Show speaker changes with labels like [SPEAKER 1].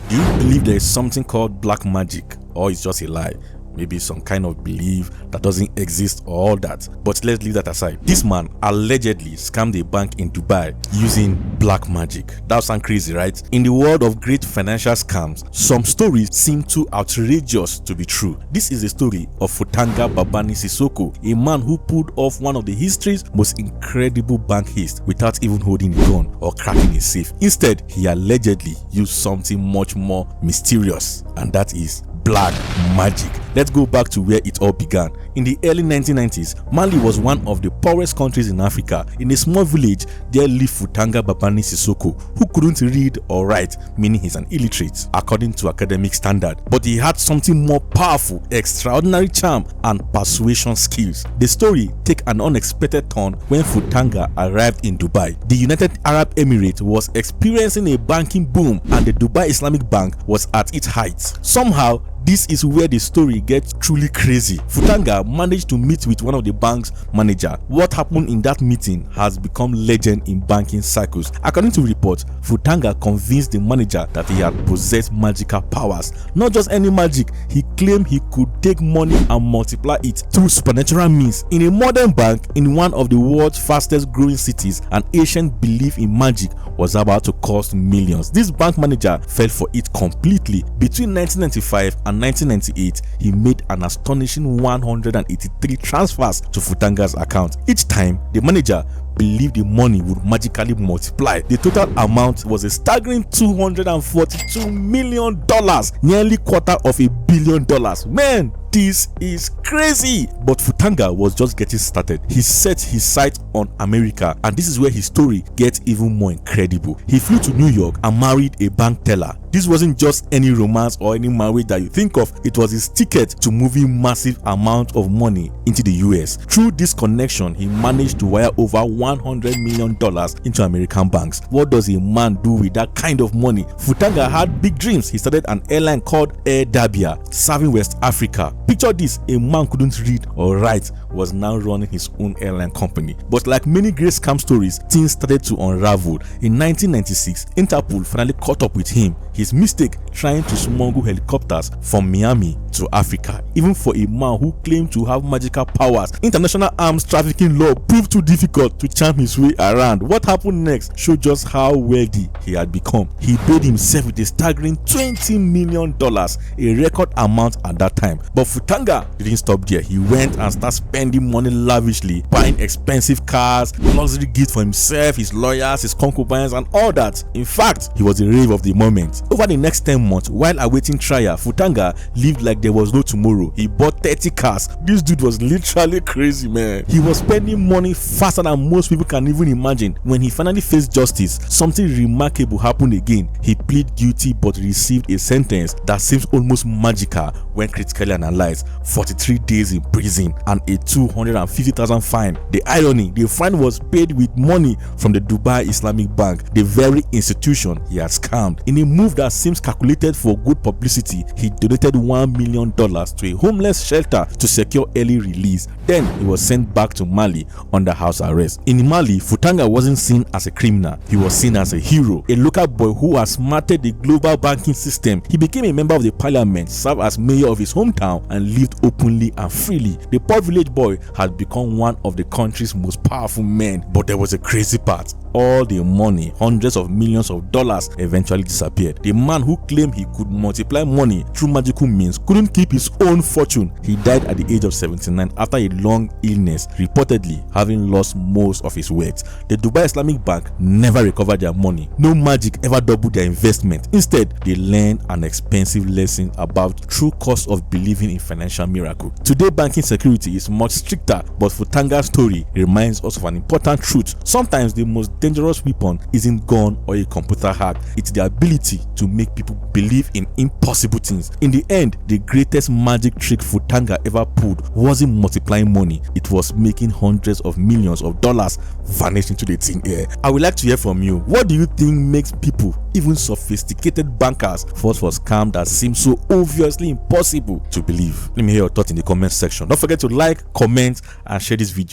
[SPEAKER 1] Do you believe there is something called black magic, or it's just a lie? Maybe some kind of belief that doesn't exist or all that. But let's leave that aside. This man allegedly scammed a bank in Dubai using black magic. That sounds crazy, right? In the world of great financial scams, some stories seem too outrageous to be true. This is the story of Foutanga Babani Sissoko, a man who pulled off one of the history's most incredible bank heists without even holding a gun or cracking a safe. Instead, he allegedly used something much more mysterious, and that is black magic. Let's go back to where it all began. In the early 1990s, Mali was one of the poorest countries in Africa. In a small village, there lived Foutanga Babani Sissoko, who couldn't read or write, meaning he's an illiterate, according to academic standard. But he had something more powerful, extraordinary charm and persuasion skills. The story takes an unexpected turn when Foutanga arrived in Dubai. The United Arab Emirates was experiencing a banking boom, and the Dubai Islamic Bank was at its height. Somehow, this is where the story gets truly crazy. Foutanga managed to meet with one of the bank's manager. What happened in that meeting has become legend in banking circles. According to reports, Foutanga convinced the manager that he had possessed magical powers. Not just any magic, he claimed he could take money and multiply it through supernatural means. In a modern bank in one of the world's fastest growing cities, an ancient belief in magic was about to cost millions. This bank manager fell for it completely. Between 1995 and 1998, he made an astonishing 183 transfers to Foutanga's account. Each time, the manager believed the money would magically multiply. The total amount was a staggering $242 million, nearly $250 million. Man, this is crazy. But Foutanga was just getting started. He set his sights on America, and this is where his story gets even more incredible. He flew to New York and married a bank teller. This wasn't just any romance or any marriage that you think of. It was his ticket to moving massive amount of money into the US. Through this connection, he managed to wire over $100 million into American banks. What does a man do with that kind of money? Foutanga had big dreams. He started an airline called Airline, serving West Africa. Picture this, a man couldn't read or write was now running his own airline company. But like many great scam stories, things started to unravel. In 1996, Interpol finally caught up with him. His mistake trying to smuggle helicopters from Miami to Africa. Even for a man who claimed to have magical powers, international arms trafficking law proved too difficult to charm his way around. What happened next showed just how wealthy he had become. He paid himself with a staggering $20 million, a record amount at that time. But Foutanga didn't stop there. He went and started spending money lavishly, buying expensive cars, luxury gifts for himself, his lawyers, his concubines, and all that. In fact, he was the rave of the moment. Over the next 10 months, while awaiting trial, Foutanga lived like there was no tomorrow. He bought 30 cars. This dude was literally crazy, man. He was spending money faster than most people can even imagine. When he finally faced justice, something remarkable happened again. He pleaded guilty but received a sentence that seems almost magical when critically analyzed. 43 days in prison and a $250,000 fine. The irony, the fine was paid with money from the Dubai Islamic Bank, the very institution he had scammed. In a move that seems calculated for good publicity, he donated $1 million to a homeless shelter to secure early release. Then he was sent back to Mali under house arrest. In Mali, Foutanga wasn't seen as a criminal. He was seen as a hero, a local boy who had smarted the global banking system. He became a member of the parliament, served as mayor of his hometown, and lived openly and freely. The poor village boy had become one of the country's most powerful men. But there was a crazy part. All the money, hundreds of millions of dollars, eventually disappeared. The man who claimed he could multiply money through magical means couldn't keep his own fortune. He died at the age of 79 after a long illness, reportedly having lost most of his wealth. The Dubai Islamic Bank never recovered their money. No magic ever doubled their investment. Instead, they learned an expensive lesson about true cost of believing in financial miracle. Today, banking security is much stricter, but Foutanga's story reminds us of an important truth. Sometimes the most dangerous weapon isn't gun or a computer hack. It's the ability to make people believe in impossible things. In the end, the greatest magic trick Foutanga ever pulled wasn't multiplying money. It was making hundreds of millions of dollars vanish into the thin air. I would like to hear from you. What do you think makes people, even sophisticated bankers, fall for scams that seem so obviously impossible to believe? Let me hear your thoughts in the comment section. Don't forget to like, comment, and share this video.